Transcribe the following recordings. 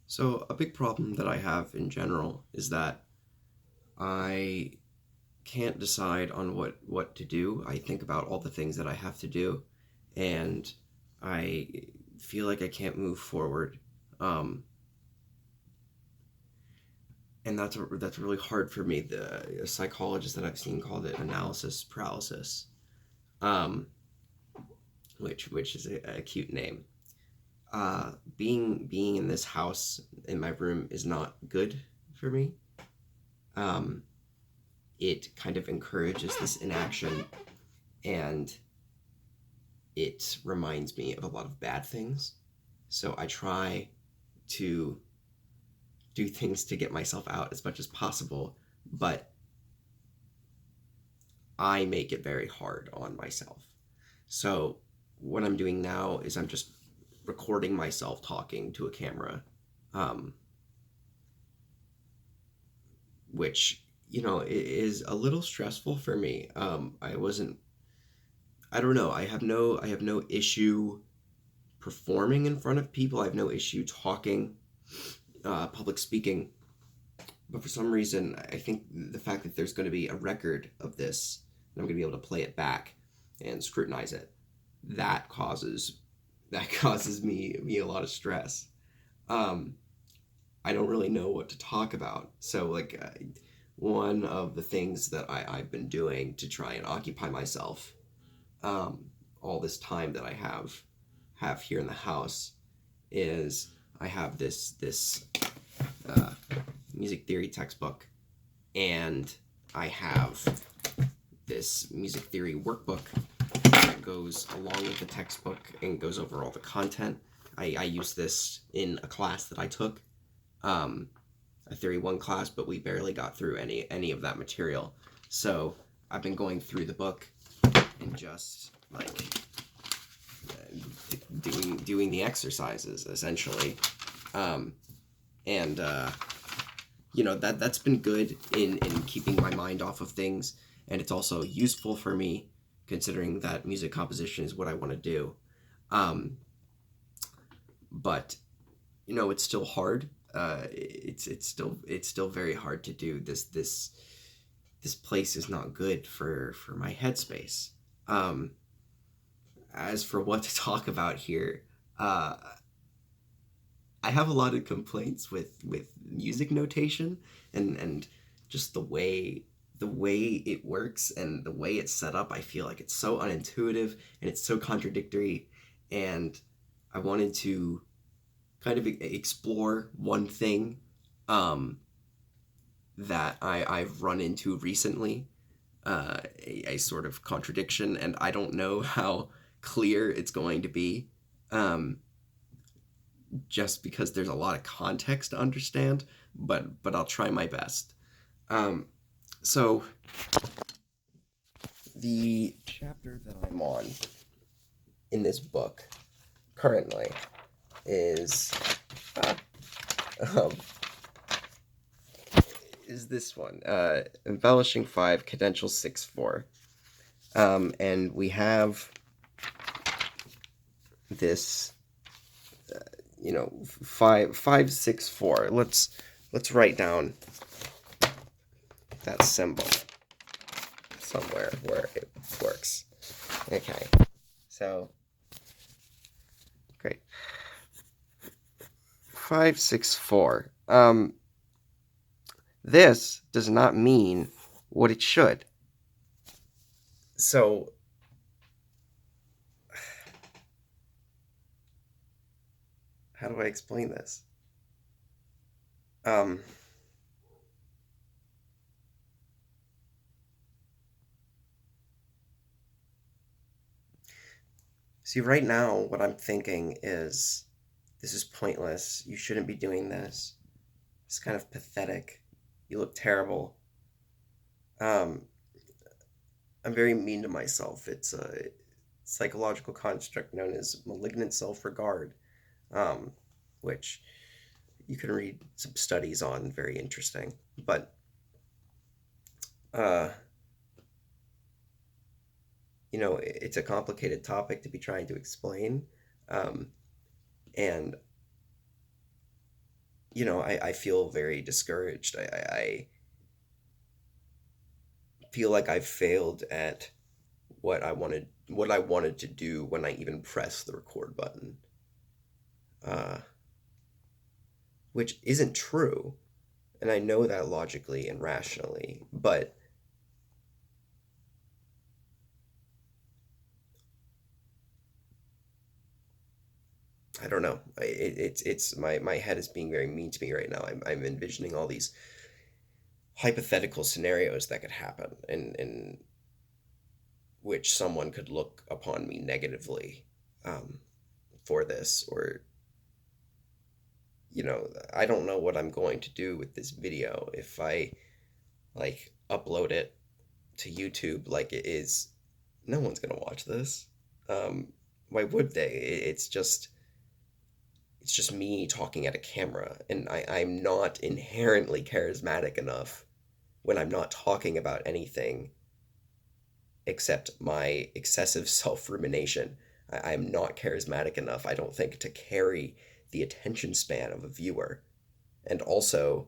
So, a big problem that I have in general is that I can't decide on what to do. I think about all the things that I have to do, and I feel like I can't move forward. Um, and that's really hard for me. The a psychologist that I've seen called it analysis paralysis, um, which is a cute name. Being in this house in my room is not good for me. Um, it kind of encourages this inaction, and it reminds me of a lot of bad things. So I try to do things to get myself out as much as possible, but I make it very hard on myself. So what I'm doing now is I'm just recording myself talking to a camera, um, which is a little stressful for me. I don't know. I have no issue performing in front of people. I have no issue talking, public speaking. But for some reason, I think the fact that there's going to be a record of this, and I'm going to be able to play it back and scrutinize it, that causes that causes me a lot of stress. Um, I don't really know what to talk about. So one of the things that I've been doing to try and occupy myself, um, all this time that I have here in the house, is I have this uh, music theory textbook, and I have this music theory workbook that goes along with the textbook and goes over all the content. I use this in a class that I took, um, a Theory 1 class, but we barely got through any of that material. So I've been going through the book and just doing the exercises essentially, um, and that's been good in keeping my mind off of things, and it's also useful for me considering that music composition is what I want to do. Um, but it's still hard. It's still very hard to do this place is not good for my headspace. Um, as for what to talk about here, uh, I have a lot of complaints with music notation, and just the way it works and the way it's set up. I feel like it's so unintuitive and it's so contradictory, and I wanted to kind of explore one thing, um, that I've run into recently, a sort of contradiction, and I don't know how clear it's going to be, um, just because there's a lot of context to understand, but I'll try my best. Um, so the chapter that I'm on in this book currently is uh, um, is this one, embellishing 5, cadential 6/4, and we have this, 5 5 6 4. Let's write down that symbol somewhere where it works. Okay, so great. 5 6 4. This does not mean what it should. So how do I explain this? Um, See, right now, what I'm thinking is this is pointless. You shouldn't be doing this. It's kind of pathetic. You look terrible. Um, I'm very mean to myself. It's a psychological construct known as malignant self regard, um, which you can read some studies on, very interesting. But, uh, it's a complicated topic to be trying to explain. Um, and I feel very discouraged. I feel like I've failed at what I wanted to do when I even pressed the record button, uh, which isn't true, and I know that logically and rationally, but I don't know. It's my head is being very mean to me right now. I'm envisioning all these hypothetical scenarios that could happen, and which someone could look upon me negatively, um, for this, or I don't know what I'm going to do with this video if I like upload it to YouTube. Like, it is, no one's gonna watch this. Um, why would they? It's just me talking at a camera, and I'm not inherently charismatic enough when I'm not talking about anything except my excessive self rumination. I'm not charismatic enough, I don't think, to carry the attention span of a viewer. And also,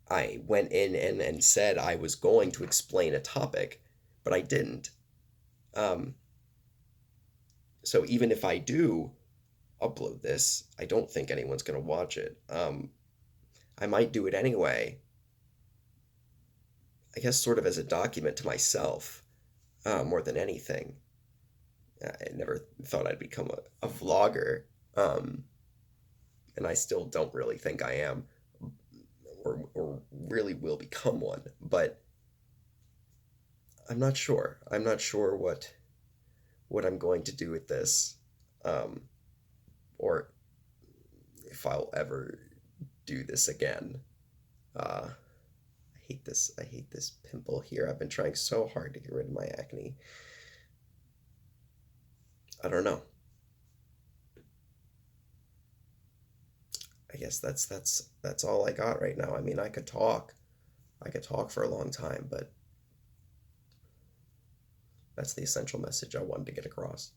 I went in and said I was going to explain a topic, but I didn't. Um, so even if I do upload this, I don't think anyone's going to watch it. I might do it anyway, I guess, sort of as a document to myself, more than anything. I never thought I'd become a vlogger, um, and I still don't really think I am, or really will become one. But I'm not sure. I'm not sure what I'm going to do with this, um, or if I'll ever do this again. I hate this. I hate this pimple here. I've been trying so hard to get rid of my acne. I don't know. I guess that's all I got right now. I mean, I could talk. I could talk for a long time, but that's the essential message I wanted to get across.